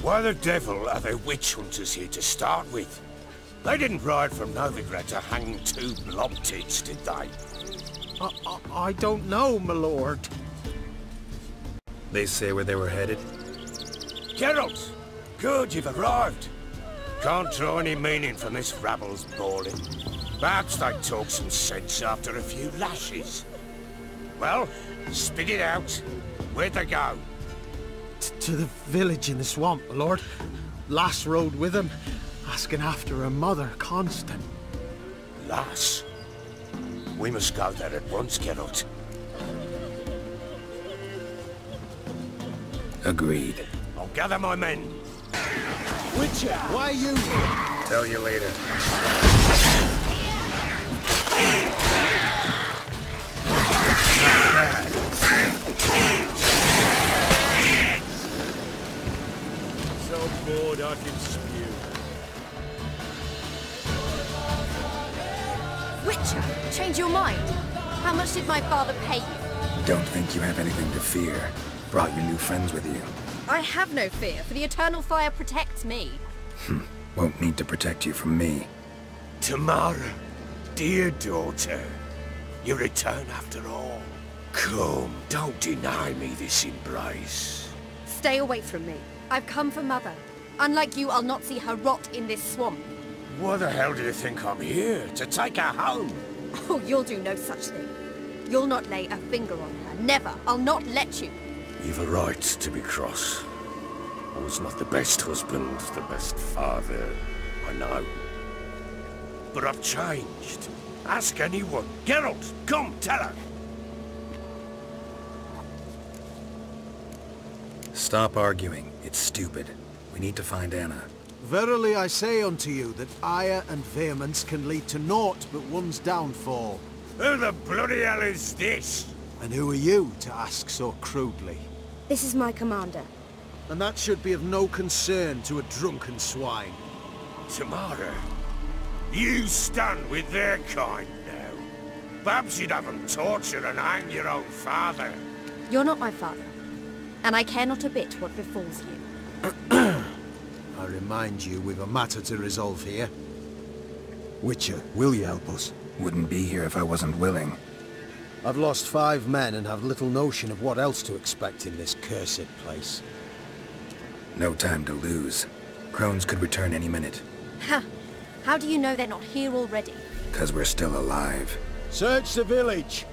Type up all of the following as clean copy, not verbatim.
Why the devil are there witch hunters here to start with? They didn't ride from Novigrad to hang two blob-tits, did they? I don't know, my lord. They say where they were headed? Geralt! Good, you've arrived. Can't draw any meaning from this rabble's bawling. Perhaps they'd talk some sense after a few lashes. Well, spit it out. Where'd they go? To the village in the swamp, my lord. Lass rode with him, asking after her mother, Constant. Lass? We must go there at once, Geralt. Agreed. I'll gather my men. Witcher, why are you here? Tell you later. So bored I can spew. Witcher, change your mind. How much did my father pay you? Don't think you have anything to fear. Brought your new friends with you. I have no fear, for the eternal fire protects me. Won't need to protect you from me. Tamara, dear daughter, you return after all. Come, don't deny me this embrace. Stay away from me. I've come for Mother. Unlike you, I'll not see her rot in this swamp. Why the hell do you think I'm here? To take her home? Oh, you'll do no such thing. You'll not lay a finger on her. Never. I'll not let you. You've a right to be cross. I was not the best husband, the best father, I know. But I've changed. Ask anyone. Geralt, come, tell her. Stop arguing. It's stupid. We need to find Anna. Verily I say unto you that ire and vehemence can lead to naught but one's downfall. Who the bloody hell is this? And who are you to ask so crudely? This is my commander. And that should be of no concern to a drunken swine. Tamara, you stand with their kind now. Perhaps you'd have them torture and hang your own father. You're not my father. And I care not a bit what befalls you. I remind you we've a matter to resolve here. Witcher, will you help us? Wouldn't be here if I wasn't willing. I've lost 5 men and have little notion of what else to expect in this cursed place. No time to lose. Crones could return any minute. Ha! How do you know they're not here already? 'Cause we're still alive. Search the village!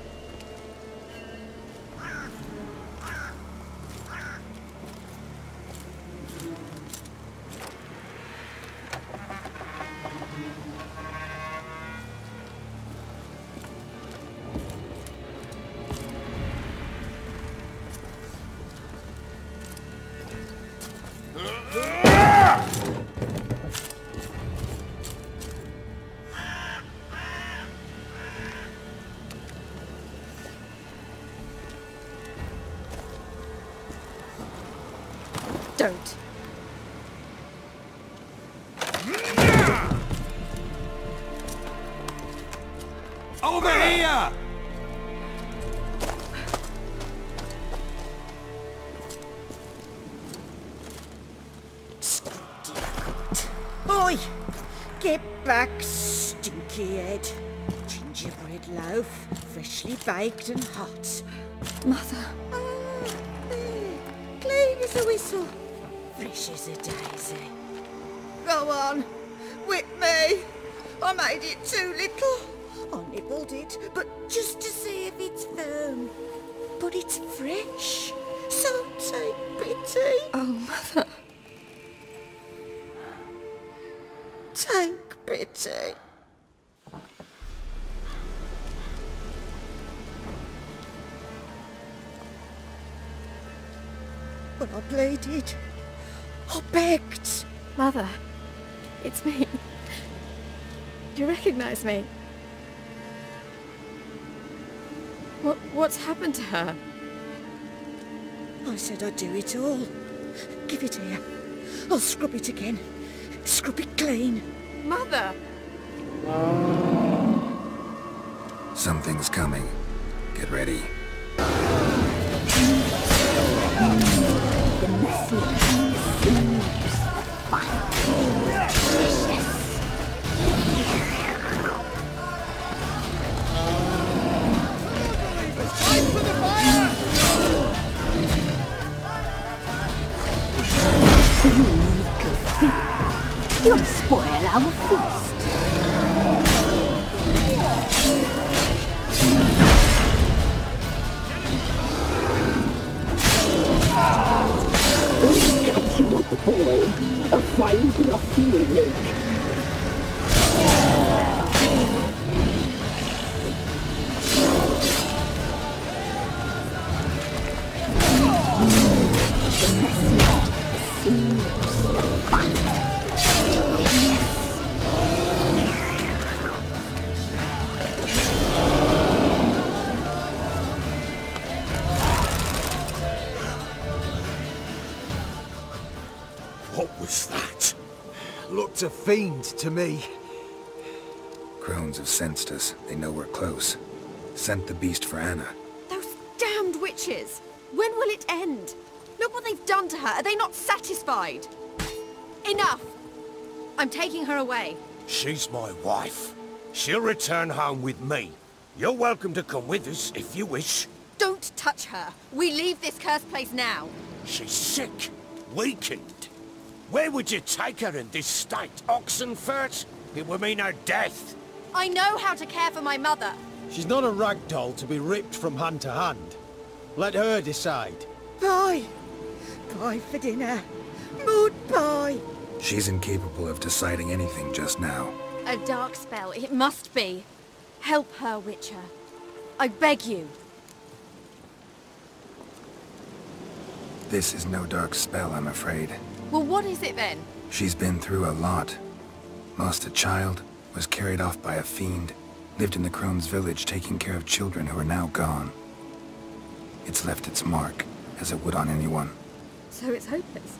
Don't. Over here! Oi! Get back, stinky head. Gingerbread loaf, freshly baked and hot. Mother. Clean as a whistle, fresh as a daisy. Go on, whip me. I made it too little. I nibbled it, but just to see if it's firm. But it's fresh, so take pity. Oh, Mother. Take pity. But I pleaded. I begged. Mother. It's me. Do you recognize me? What's happened to her? I said I'd do it all. Give it here. I'll scrub it again. Scrub it clean. Mother! Something's coming. Get ready. The message. What was that? Looked a fiend to me. Crones have sensed us. They know we're close. Sent the beast for Anna. Those damned witches! When will it end? Look what they've done to her. Are they not satisfied? Enough! I'm taking her away. She's my wife. She'll return home with me. You're welcome to come with us if you wish. Don't touch her. We leave this cursed place now. She's sick, weakened. Where would you take her in this state? Oxenfurt? It would mean her death. I know how to care for my mother. She's not a rag doll to be ripped from hand to hand. Let her decide. Pie. Pie for dinner. Mud pie. She's incapable of deciding anything just now. A dark spell, it must be. Help her, Witcher. I beg you. This is no dark spell, I'm afraid. Well, what is it then? She's been through a lot. Lost a child, was carried off by a fiend, lived in the Crone's village taking care of children who are now gone. It's left its mark, as it would on anyone. So it's hopeless.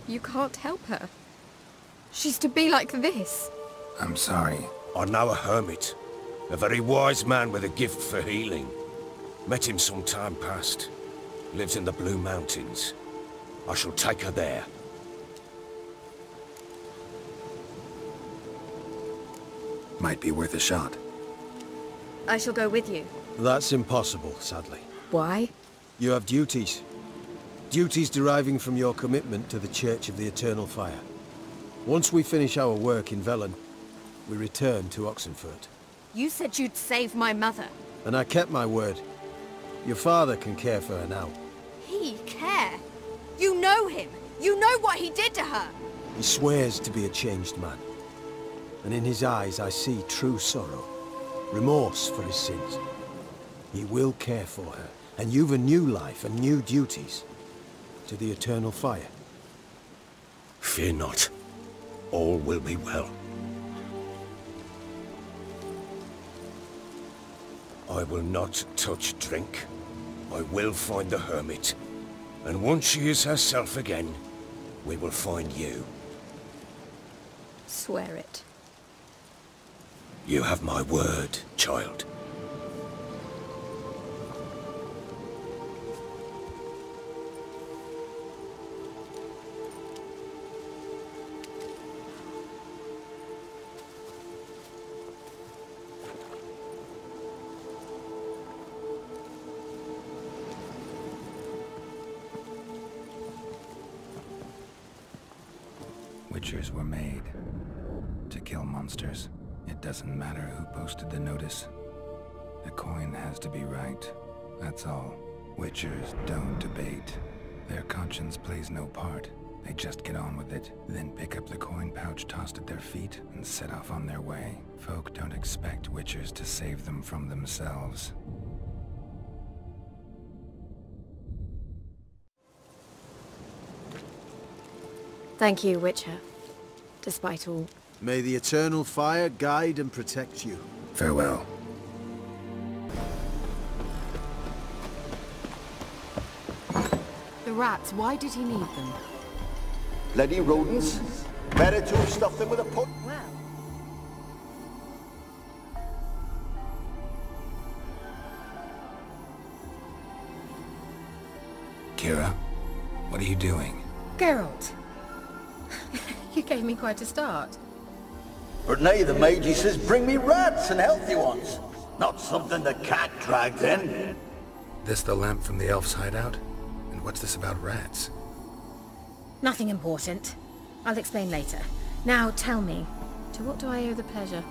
You can't help her. She's to be like this. I'm sorry. I know a hermit. A very wise man with a gift for healing. Met him some time past. Lives in the Blue Mountains. I shall take her there. Might be worth a shot. I shall go with you. That's impossible, sadly. Why? You have duties. Duties deriving from your commitment to the Church of the Eternal Fire. Once we finish our work in Velen, we return to Oxenfurt. You said you'd save my mother. And I kept my word. Your father can care for her now. He care? You know him. You know what he did to her. He swears to be a changed man. And in his eyes I see true sorrow. Remorse for his sins. He will care for her. And you've a new life and new duties. To the Eternal Fire. Fear not. All will be well. I will not touch drink. I will find the hermit. And once she is herself again, we will find you. Swear it. You have my word, child. Witchers were made to kill monsters. It doesn't matter who posted the notice. The coin has to be right. That's all. Witchers don't debate. Their conscience plays no part. They just get on with it, then pick up the coin pouch tossed at their feet and set off on their way. Folk don't expect witchers to save them from themselves. Thank you, Witcher. Despite all. May the Eternal Fire guide and protect you. Farewell. The rats, why did he need them? Bloody rodents. Better to have stuffed them with a pot. Well. Kira, what are you doing? Geralt. You gave me quite a start. But now the mage, he says, bring me rats and healthy ones. Not something the cat dragged in. This the lamp from the elf's hideout? And what's this about rats? Nothing important. I'll explain later. Now tell me, to what do I owe the pleasure?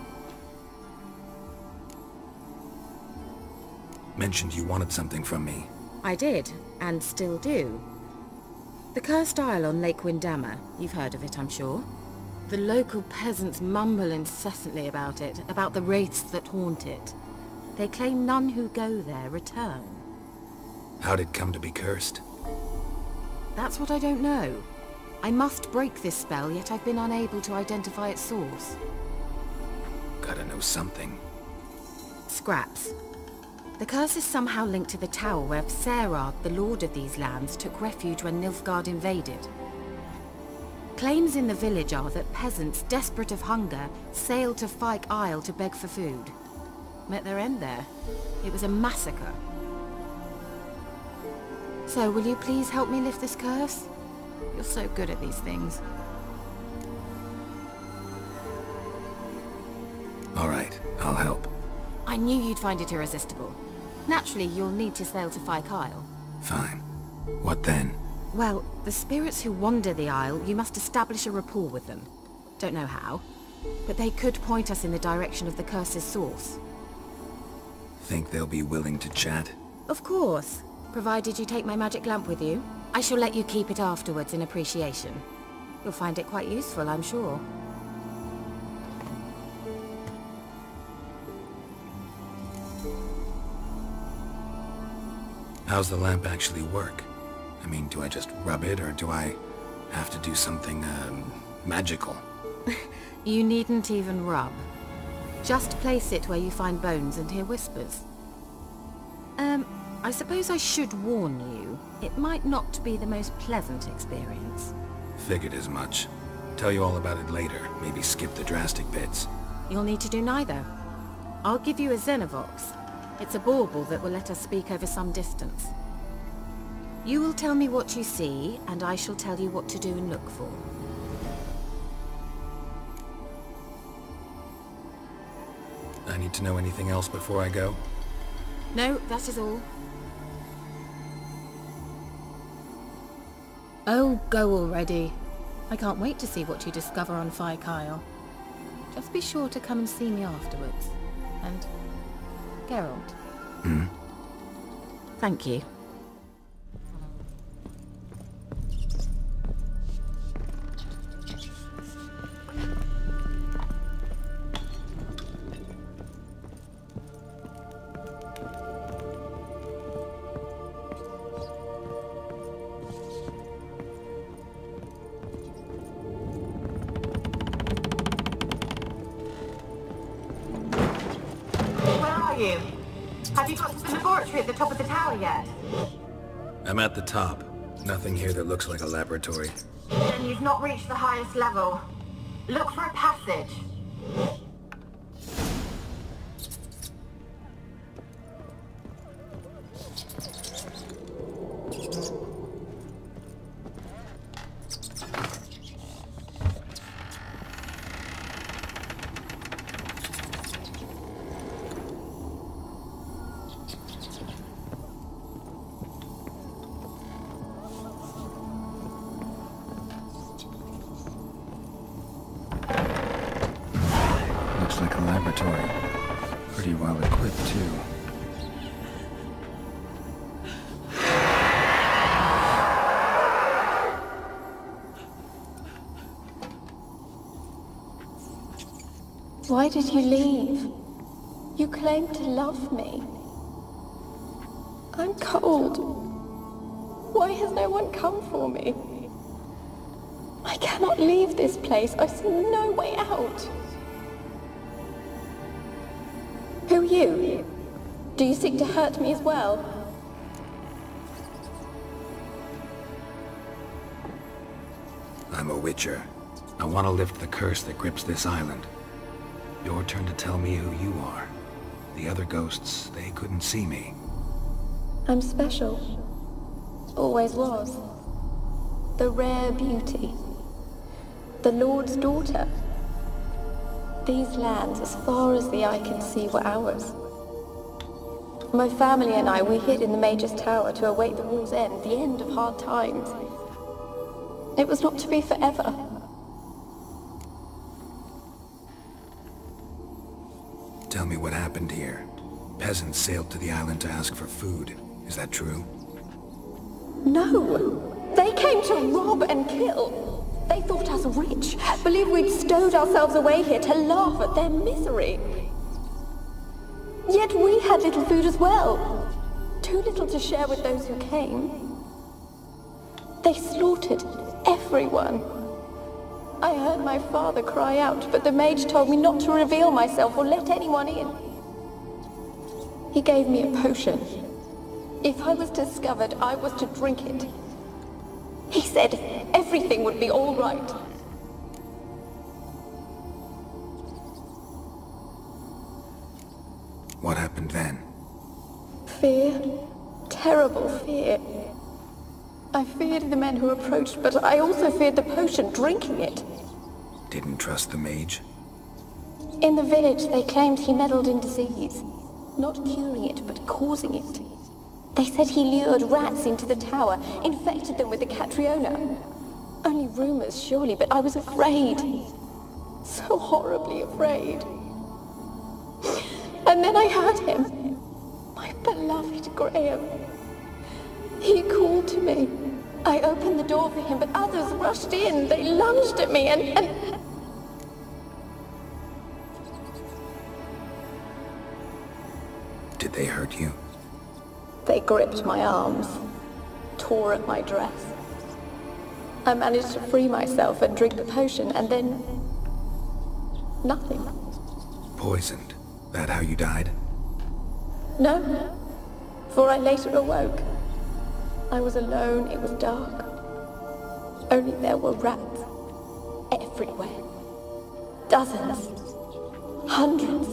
Mentioned you wanted something from me. I did, and still do. The cursed isle on Lake Windammer. You've heard of it, I'm sure. The local peasants mumble incessantly about it, about the wraiths that haunt it. They claim none who go there return. How'd it come to be cursed? That's what I don't know. I must break this spell, yet I've been unable to identify its source. Gotta know something. Scraps. The curse is somehow linked to the tower where Serad, the lord of these lands, took refuge when Nilfgaard invaded. Claims in the village are that peasants, desperate of hunger, sailed to Fyke Isle to beg for food. Met their end there. It was a massacre. So, will you please help me lift this curse? You're so good at these things. All right, I'll help. I knew you'd find it irresistible. Naturally, you'll need to sail to Fyke Isle. Fine. What then? Well, the spirits who wander the isle, you must establish a rapport with them. Don't know how, but they could point us in the direction of the curse's source. Think they'll be willing to chat? Of course, provided you take my magic lamp with you. I shall let you keep it afterwards in appreciation. You'll find it quite useful, I'm sure. How's the lamp actually work? I mean, do I just rub it, or do I have to do something, magical? You needn't even rub. Just place it where you find bones and hear whispers. I suppose I should warn you. It might not be the most pleasant experience. Figured as much. Tell you all about it later. Maybe skip the drastic bits. You'll need to do neither. I'll give you a Xenovox. It's a bauble that will let us speak over some distance. You will tell me what you see, and I shall tell you what to do and look for. I need to know anything else before I go? No, that is all. Oh, go already. I can't wait to see what you discover on Fyke Isle. Just be sure to come and see me afterwards. And... Geralt. Hmm? Thank you. Have you got to the laboratory at the top of the tower yet? I'm at the top. Nothing here that looks like a laboratory. Then you've not reached the highest level. Look for a passage. Looks like a laboratory. Pretty well equipped, too. Why did you leave? You claimed to love me. I'm cold. Why has no one come for me? I cannot leave this place. I see no way out. Who are you? Do you seek to hurt me as well? I'm a witcher. I want to lift the curse that grips this island. Your turn to tell me who you are. The other ghosts, they couldn't see me. I'm special. Always was. The rare beauty. The Lord's daughter. These lands, as far as the eye can see, were ours. My family and I, we hid in the Mage's Tower to await the war's end, the end of hard times. It was not to be forever. Tell me what happened here. Peasants sailed to the island to ask for food. Is that true? No! They came to rob and kill. They thought us rich, believed we'd stowed ourselves away here to laugh at their misery. Yet we had little food as well. Too little to share with those who came. They slaughtered everyone. I heard my father cry out, but the mage told me not to reveal myself or let anyone in. He gave me a potion. If I was discovered, I was to drink it. He said everything would be all right. What happened then? Fear. Terrible fear. I feared the men who approached, but I also feared the potion, drinking it. Didn't trust the mage? In the village, they claimed he meddled in disease. Not curing it, but causing it. They said he lured rats into the tower, infected them with the Catriona. Only rumors, surely, but I was afraid. So horribly afraid. And then I heard him. My beloved Graham. He called to me. I opened the door for him, but others rushed in. They lunged at me and... Did they hurt you? They gripped my arms, tore at my dress. I managed to free myself and drink the potion, and then... nothing. Poisoned? That how you died? No, for I later awoke. I was alone, it was dark. Only there were rats. Everywhere. Dozens. Hundreds.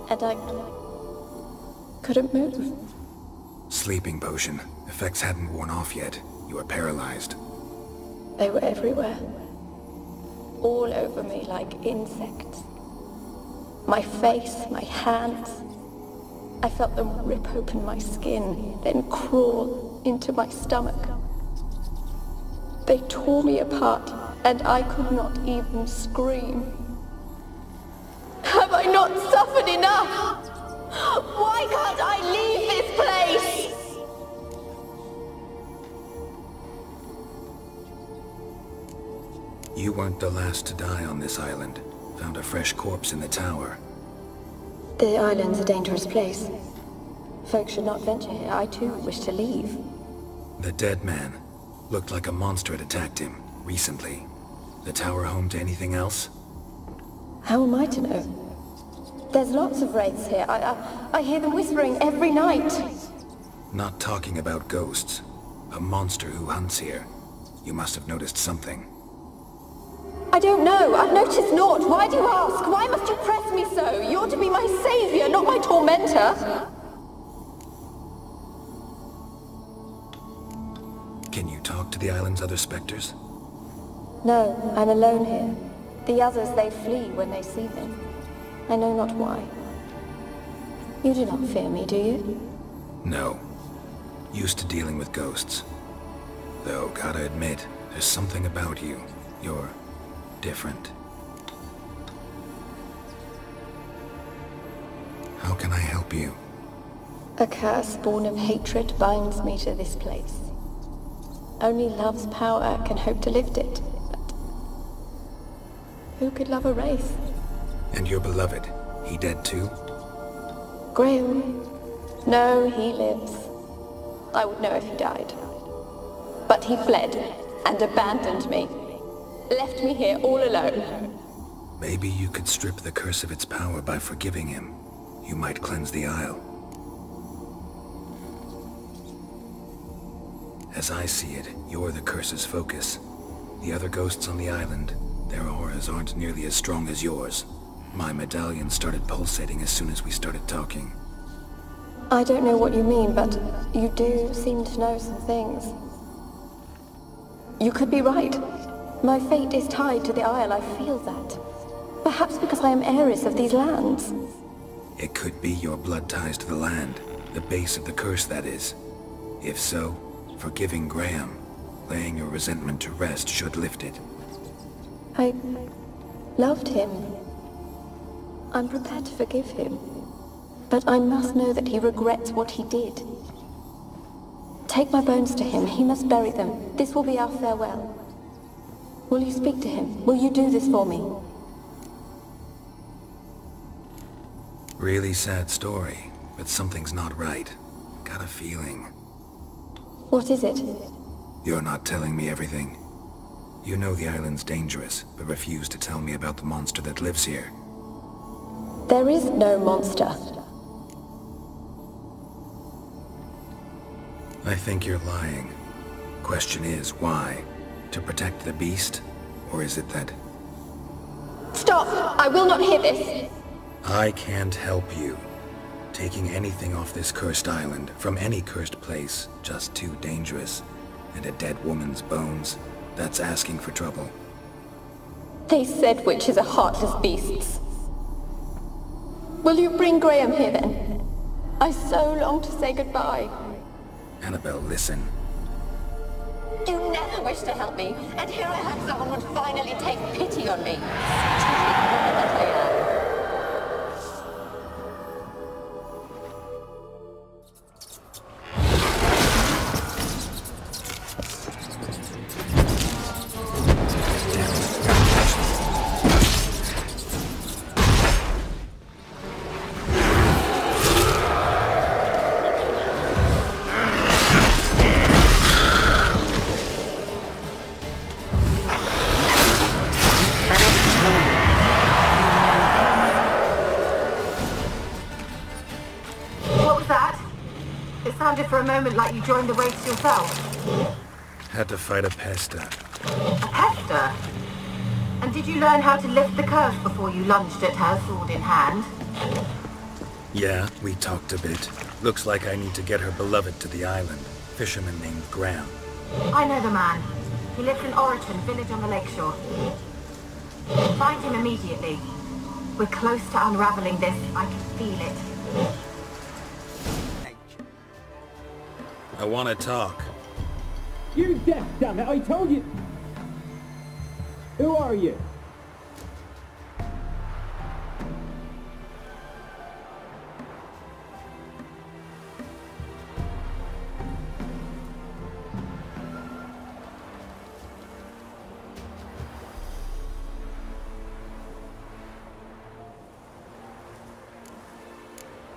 And I couldn't move. Sleeping potion. Effects hadn't worn off yet. You were paralyzed. They were everywhere. All over me like insects. My face, my hands. I felt them rip open my skin, then crawl into my stomach. They tore me apart, and I could not even scream. Have I not suffered enough? Why can't I leave this place? You weren't the last to die on this island. Found a fresh corpse in the tower. The island's a dangerous place. Folk should not venture here. I too wish to leave. The dead man. Looked like a monster had attacked him, recently. The tower home to anything else? How am I to know? There's lots of wraiths here. I hear them whispering every night. Not talking about ghosts. A monster who hunts here. You must have noticed something. I don't know. I've noticed naught. Why do you ask? Why must you press me so? You're to be my savior, not my tormentor. Can you talk to the island's other specters? No, I'm alone here. The others, they flee when they see me. I know not why. You do not fear me, do you? No. Used to dealing with ghosts. Though, gotta admit, there's something about you. You're different. How can I help you? A curse born of hatred binds me to this place. Only love's power can hope to lift it. But who could love a wraith? And your beloved, he dead too? Graham? No, he lives. I would know if he died. But he fled and abandoned me. Left me here all alone. Maybe you could strip the curse of its power by forgiving him. You might cleanse the Isle. As I see it, you're the curse's focus. The other ghosts on the island, their auras aren't nearly as strong as yours. My medallion started pulsating as soon as we started talking. I don't know what you mean, but you do seem to know some things. You could be right. My fate is tied to the Isle, I feel that. Perhaps because I am heiress of these lands. It could be your blood ties to the land, the base of the curse, that is. If so, forgiving Graham, laying your resentment to rest should lift it. I loved him. I'm prepared to forgive him. But I must know that he regrets what he did. Take my bones to him. He must bury them. This will be our farewell. Will you speak to him? Will you do this for me? Really sad story, but something's not right. Got a feeling. What is it? You're not telling me everything. You know the island's dangerous, but refuse to tell me about the monster that lives here. There is no monster. I think you're lying. Question is, why? To protect the beast? Or is it that... Stop! I will not hear this! I can't help you. Taking anything off this cursed island, from any cursed place, just too dangerous. And a dead woman's bones, that's asking for trouble. They said witches are heartless beasts. Will you bring Graham here then? I so long to say goodbye. Annabelle, listen. You never wished to help me, and here I have someone would finally take pity on me. Stupid woman that I am. For a moment like you joined the waves yourself. Had to fight a pester. A pester? And did you learn how to lift the curse before you lunged at her, sword in hand? Yeah, we talked a bit. Looks like I need to get her beloved to the island. Fisherman named Graham. I know the man. He lives in Oriton, village on the lakeshore. Find him immediately. We're close to unraveling this. I can feel it. I want to talk. You're deaf, damn it! I told you! Who are you?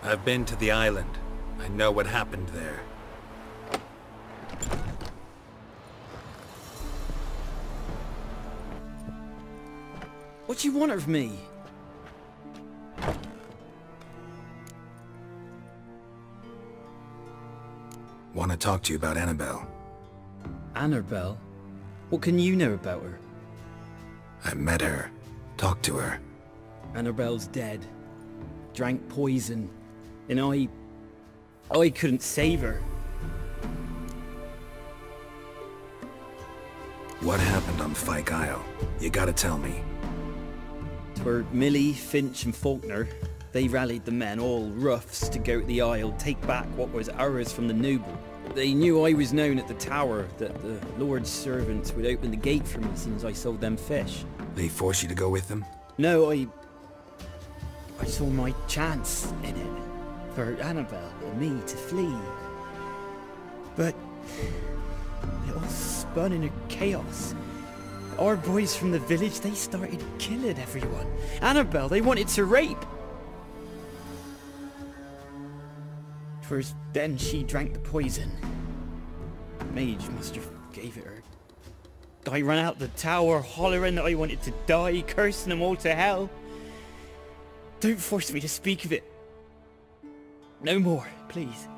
I've been to the island. I know what happened there. What do you want of me? Want to talk to you about Annabelle. Annabelle? What can you know about her? I met her. Talked to her. Annabelle's dead. Drank poison. And I couldn't save her. What happened on Fyke Isle? You gotta tell me. Twere Millie, Finch and Faulkner. They rallied the men, all roughs, to go to the Isle, take back what was ours from the noble. They knew I was known at the tower, that the Lord's servants would open the gate for me as soon as I sold them fish. They forced you to go with them? No, I saw my chance in it. For Annabelle and me to flee. But it all spun into chaos. Our boys from the village, they started killing everyone. Annabelle, they wanted to rape. 'Twas then she drank the poison. Mage must have gave it her. I ran out the tower hollering that I wanted to die, cursing them all to hell. Don't force me to speak of it. No more, please.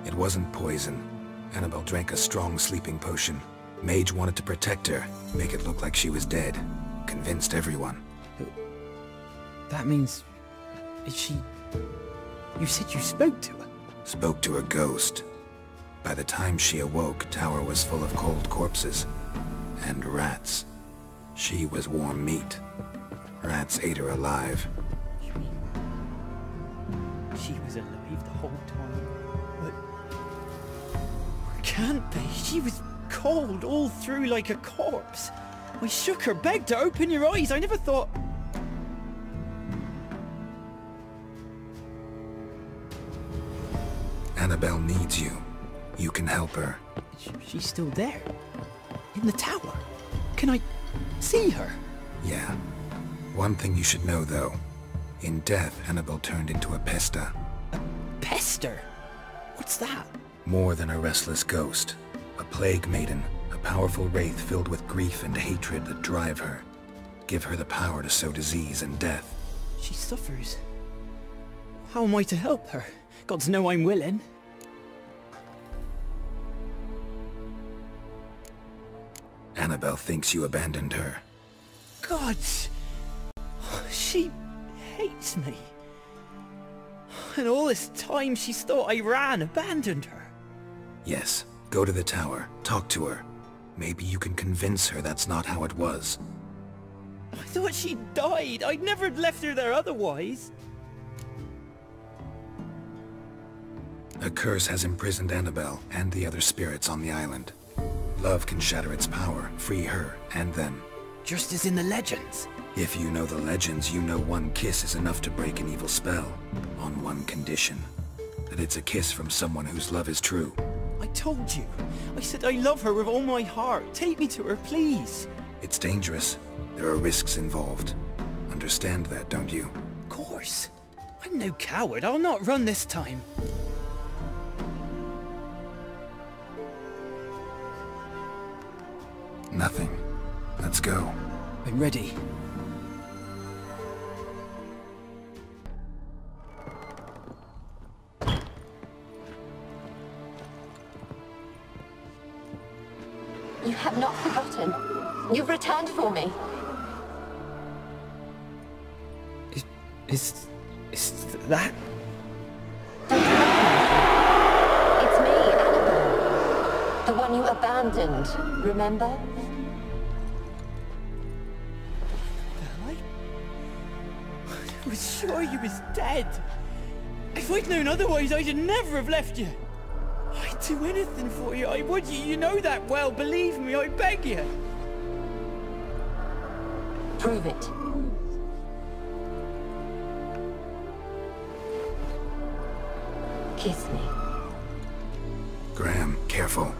It wasn't poison. Annabelle drank a strong sleeping potion. Mage wanted to protect her, make it look like she was dead. Convinced everyone. That means... is she... You said you spoke to her? Spoke to a ghost. By the time she awoke, tower was full of cold corpses. And rats. She was warm meat. Rats ate her alive. You mean... she was alive the whole time? But... can't be. She was cold all through like a corpse. I shook her, begged her, open your eyes. I never thought... Annabelle needs you. You can help her. She's still there? In the tower? Can I see her? Yeah. One thing you should know, though. In death, Annabelle turned into a pesta. A pester? What's that? More than a restless ghost. A plague maiden. A powerful wraith filled with grief and hatred that drive her. Give her the power to sow disease and death. She suffers. How am I to help her? Gods know I'm willing. Annabelle thinks you abandoned her. Gods! She hates me. And all this time she's thought I abandoned her. Yes, go to the tower, talk to her. Maybe you can convince her that's not how it was. I thought she died. I'd never left her there otherwise. A curse has imprisoned Annabelle and the other spirits on the island. Love can shatter its power, free her and them. Just as in the legends. If you know the legends, you know one kiss is enough to break an evil spell. On one condition. That it's a kiss from someone whose love is true. I told you. I said I love her with all my heart. Take me to her, please. It's dangerous. There are risks involved. Understand that, don't you? Of course. I'm no coward. I'll not run this time. Nothing. Let's go. I'm ready. You have not forgotten. You've returned for me. Is that? It's me, Annabelle. The one you abandoned, remember? I was sure you was dead. If I'd known otherwise, I'd never have left you. I'd do anything for you, I would. You know that well. Believe me, I beg you. Prove it. Kiss me. Graham, careful.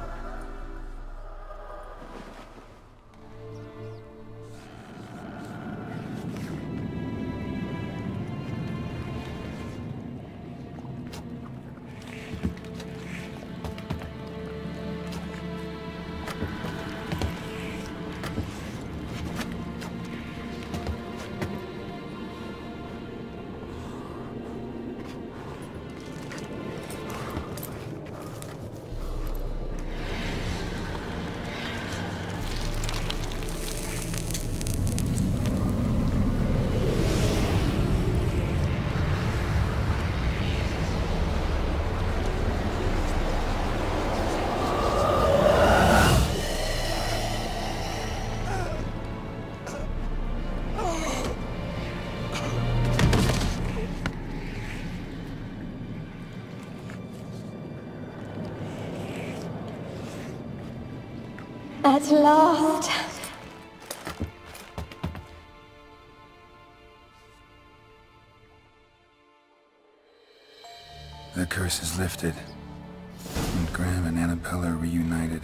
At last. The curse is lifted, and Graham and Annabelle are reunited.